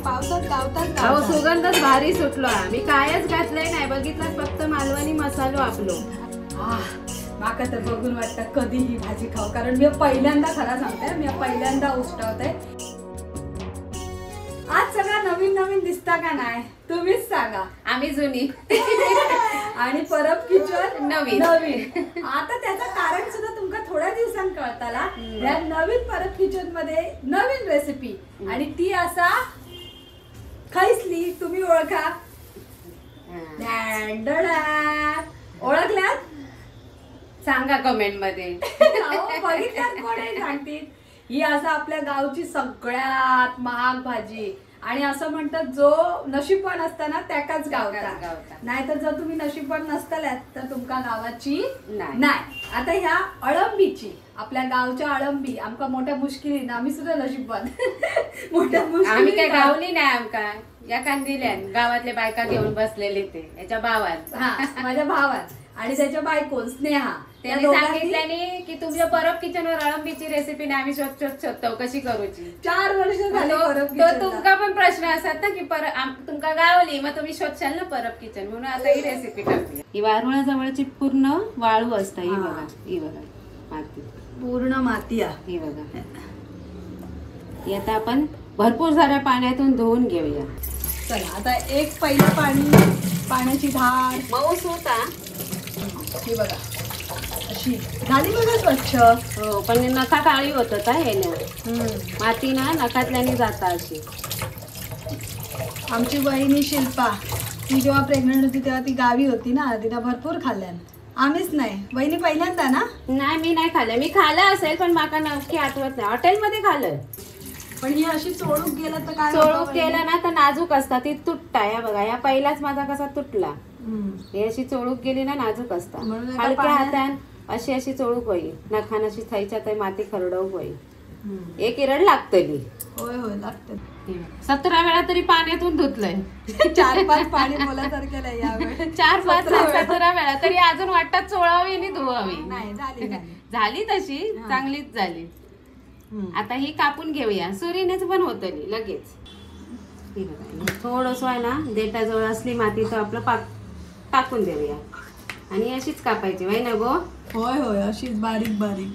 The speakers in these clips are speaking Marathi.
पावसात गावतात अहो सुगंधच भारी सुटलो. मी कायच घातलंय नाही, बघितलं फक्त मालवणी मसालो आपलो. माका तर बघून वाटतं कधी ही भाजी खाऊ, कारण मी पहिल्यांदा खरा सांगते, मी पहिल्यांदा उष्टावते. आज सगळं नवीन नवीन दिसता का नाही तुम्हीच सांगा. आम्ही जुनी आणि परब किचन नवीन. आता त्याचं कारण सुद्धा तुमका थोड्या दिवसांत कळताला. या नवीन परब किचन मध्ये नवीन रेसिपी, आणि ती असा खायसली तुम्ही ओळखा. ओळखल्यात सांगा कमेंट मध्ये. बघितल्यात कोणी सांगतील. ही असं आपल्या गावची सगळ्यात महाग भाजी, आणि असं म्हणतात जो नशीबवान असताना त्याकाच गावता. नाहीतर जर तुम्ही नशीबवान नसताल्यात तर तुमका गावाची नाही. आता ह्या अळंबीची, आपल्या गावच्या अळंबी आमका मोठ्या मुश्किलीन, आम्ही सुद्धा नशीबवान मोठ्या मुश्किलीन. आम्ही काय गावली नाही आमका, या कांदिल्यान गावातले बायका घेऊन बसलेले ते याच्या भावात. माझ्या भावात आणि त्याच्या बायको स्नेहा, त्यांनी सांगितल्याने की तुमच्या परब किचन वर अळंबीची रेसिपी नाही, आम्ही शोधतो कशी करूची. 4 वर्ष झाली परब तो तुमका पण प्रश्न असतात ना की तुमका गावली मग तुम्ही शोधशाल ना परब किचन, म्हणून आता ही रेसिपी टाकली. ही वारुळा जवळची पूर्ण वाळू असता. ही बघा, ही बघा माती, पूर्ण माती आहे. ही बघा. ही आता आपण भरपूर साऱ्या पाण्यातून धुवून घेऊया. चला आता एक पहिलं पाण्याची धार मऊस होता. ही बघा अशी झाली बघा स्वच्छ. हो, पण नखा काळी होत माती ना नखातल्याने जाता अशी. आमची बहिणी शिल्पा, ती जेव्हा प्रेग्नंट होती तेव्हा ती गावी होती ना, तिला भरपूर खाल्ल्यान. आम्हीच नाही. बहिणी पहिल्यांदा ना? नाही, मी नाही खाल्लं. मी खाल्लं असेल पण माका नक्की आठवत नाही. हॉटेलमध्ये खाल्लं. पण ही अशी चोळूक गेलं तर काय? चोळूक केलं ना तर नाजूक असता, ती तुटता. या बघा, या पहिलाच माझा कसा तुटला. हे अशी चोळूक गेली ना नाजूक असता. हलक्या हातान अशी अशी चोळूक होई, नखान अशी थायच्यात माती खरडवूक होई. एक इरड लागतली. होय होय लागतं. 17 वेळा तरी पाण्यातून धुतलंय. 4-5 पाणी बोलासारखं नाही यावेळी. 4-5 17 वेळा तरी अजून वाटतात चोळावी आणि धुवावी. नाही झाली तशी चांगलीच झाली. आता ही कापून घेऊया. सुरीनेच पण होतली लगेच. थोडस आहे ना देठाजवळ असली माती तर आपलं टाकून देऊया, आणि अशीच कापायची वय ना गो. होय होय अशीच बारीक बारीक.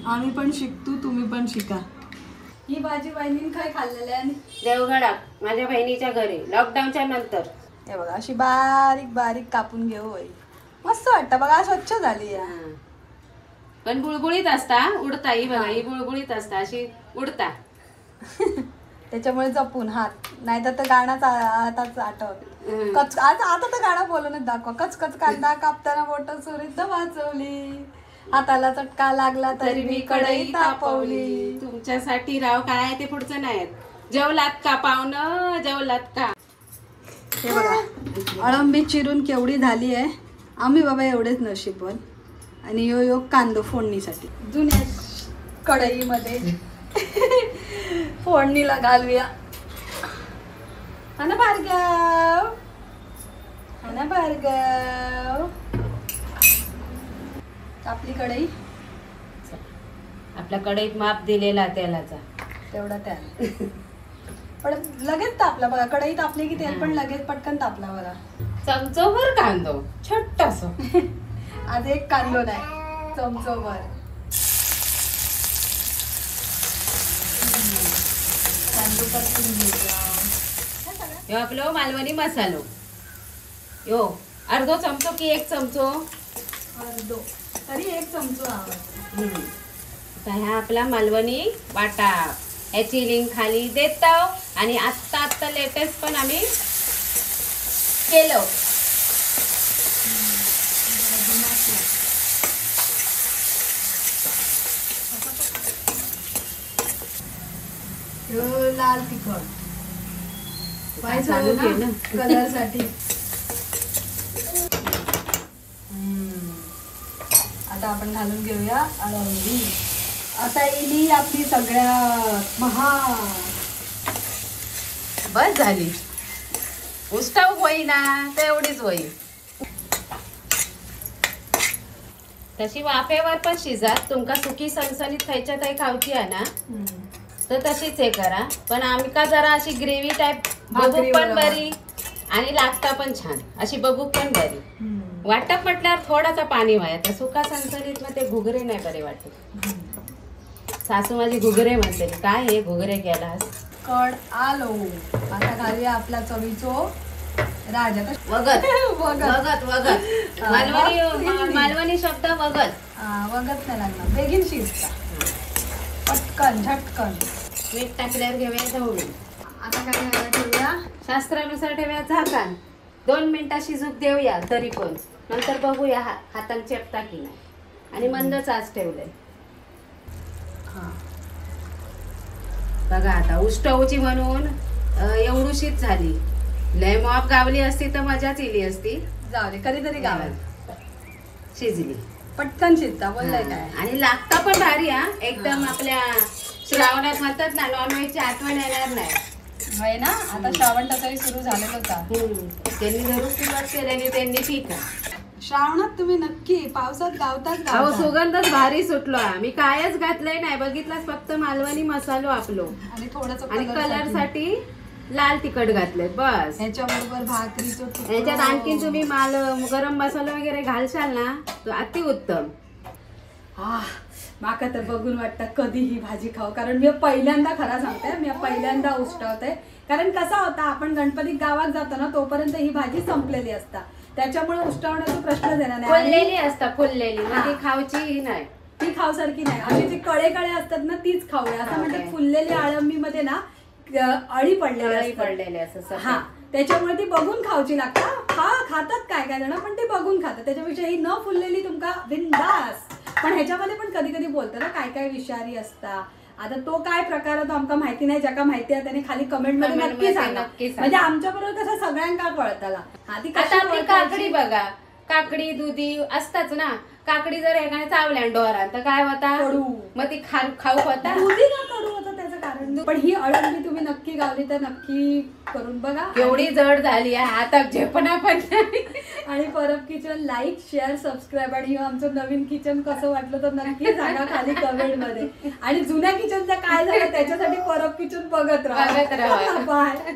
आम्ही पण शिकतो, तुम्ही पण शिका. ही भाजी बहिणीने काय खाल्लेली आहे? देवगडात माझ्या बहिणीच्या घरी लॉकडाऊनच्या नंतर. हे बघा अशी बारीक बारीक कापून घेऊ. मस्त वाटतं बघा, स्वच्छ झाली. पण बुळबुळीत असता उडता. ही बघा, ही बुळबुळीत असता अशी उडता. त्याच्यामुळे जपून हात, नाही तर गाणाच आताच आठवत. आता तर गाणं बोलूनच दाखवा. कचकच कांदा कापताना बोट सुरीत वाचवली, हाताला चटका लागला तरी मी कढई तापवली. तुमच्यासाठी राव काय ते पुढचं नाही. जेवलात का पाहुणं, जेवलात का? हे बघा अळंबी चिरून केवढी झाली आहे. आम्ही बाबा एवढेच नशीबवान. आणि यो कांदो फोडणीसाठी जुन्या कढईमध्ये फोडणीला घालूया. हा भार्गव, आपली कढई. आपल्या कढईत माप दिलेला तेलाचा तेवढा तेल पण लगेच तापला बघा. कढई तापली की तेल पण लगेच पटकन तापला बघा. चमचोभर कांदो छोटास. आज एक कांदो नाही, चमचोभर. कांदो परतून घेऊया. यो आपलं मालवणी मसालो. यो अर्धो चमचो की 1 चमचो? अर्धो तरी 1 चमचो हवा. आता ह्या आपला मालवणी वाटा, ह्याची लिंक खाली देतो. आणि आत्ता लेटेस्ट पण आम्ही केलं. लाल तिखट कलर साठी. आता आपण घालून घेऊया अळंबी. आता येली आपली सगळ्यात बस झाली. उष्टाव होई ना तेवढीच होई. तशी वाफेवर पण शिजात. तुमका सुकी सणसणीत खायच्या काही खावची आहे ना तर तशीच हे करा, पण आम्ही का जरा अशी ग्रेव्ही टाईप बघू भाकरी पण बरोबर. बरी आणि लागता पण छान, अशी बघू पण बरी. वाटप म्हटल्यावर थोडासा पाणी व्हायचं, सुका संचलित मग ते घुगरे नाही बरे वाटत. सासू माझी घुगरे म्हणते, काय हे घुगरे केलास? कड आलो. आता घालूया आपला चवीचो राजा. वगत वगत. वगत वगत हा, मालवणी मालवणी शब्द वगत. वगत नाही लागणार, बेगीन शिजता, पटकन झटकन. मीठ टाकल्यावर घेऊया ढवळून. आता काय करायला ठेवूया? शास्त्रानुसार ठेवूया झाकण, 2 मिनिटं शिजूक देऊया तरी पण, नंतर बघूया हातान चेपता की नाही. आणि मंदच आज ठेवलंय हा. बघा आता उष्टवची म्हणून एवढूशीच झाली. लय मॉप गावली असती तर मजाच इली असती. जाऊ दे, कधीतरी गावात शिजली पटकन शिजता, बोललाय काय. आणि लागता पण भारी हा. एकदम आपल्या श्रावणात म्हणतात ना, नॉनव्हेजची आठवण येणार नाही. होय ना. आता श्रावण तसंही सुरू झालेलं होता. त्यांनी जरूर सुरुवात केलेली, त्यांनी ठीक आहे. श्रावणात तुम्ही नक्की पावसात गावतात अहो गावता. सुगंधच भारी सुटलो. मी कायच घातलंय नाही, बघितलास फक्त मालवणी मसालो आपलो आणि थोडस आणि कलर साठी लाल तिखट घातले बस. ह्याच्याबरोबर भाकरीचं तुकडं. याच्यात आणखीन तुम्ही गरम मसाला वगैरे घालशाल ना तर अति उत्तम. माका तर बघून वाटतं कधी ही भाजी खाऊ, कारण मी पहिल्यांदा खरा सांगते, मी पहिल्यांदा उष्टवते. कारण कसा होता, आपण गणपती गावात जातो ना तोपर्यंत ही भाजी संपलेली असता, त्याच्यामुळे उष्टवण्याचा प्रश्नच येणार नाही. फुललेली असता, फुललेली ती खाऊची ही नाही, ती खाऊसारखी नाही. अशी जी कळे कळे असतात ना तीच खाऊया. असं म्हणतात फुललेली आळंबी मध्ये ना अळी पडलेली असं. हा, त्याच्यामुळे ती बघून खाऊची लागतात. खातात काय काय जण, पण ती बघून खातात. त्याच्यापेक्षा ही न फुललेली तुमका बिंदास. पण ह्याच्यामध्ये पण कधी कधी बोलतो ना काय काय विषारी असता. आता तो काय प्रकार आहे तो आमका माहिती नाही. ज्याका माहिती आहे त्याने खाली कमेंट मध्ये नक्की सांगा. म्हणजे आमच्या बरोबर कसं सगळ्यांका कळताला. ती काकडी बघा, काकडी दुधी असताच ना. काकडी जर एकाने चावल्या डोरात तर काय होता, मग ती खाऊ होता. दुधी का कडू होतं त्याचं कारण. पण ही अळंबी तुम्ही नक्की गावली तर नक्की करून बघा. एवढी जड झाली आहे आता झेपणा पण नाही. आणि Parab kitchen like share subscribe, आणि आमचं नवीन किचन कसं वाटलं तर नक्की सांगा खाली कमेंट मध्ये. आणि जुन्या किचनचं काय झालं त्याच्यासाठी परब किचन बघत राहा. बाय.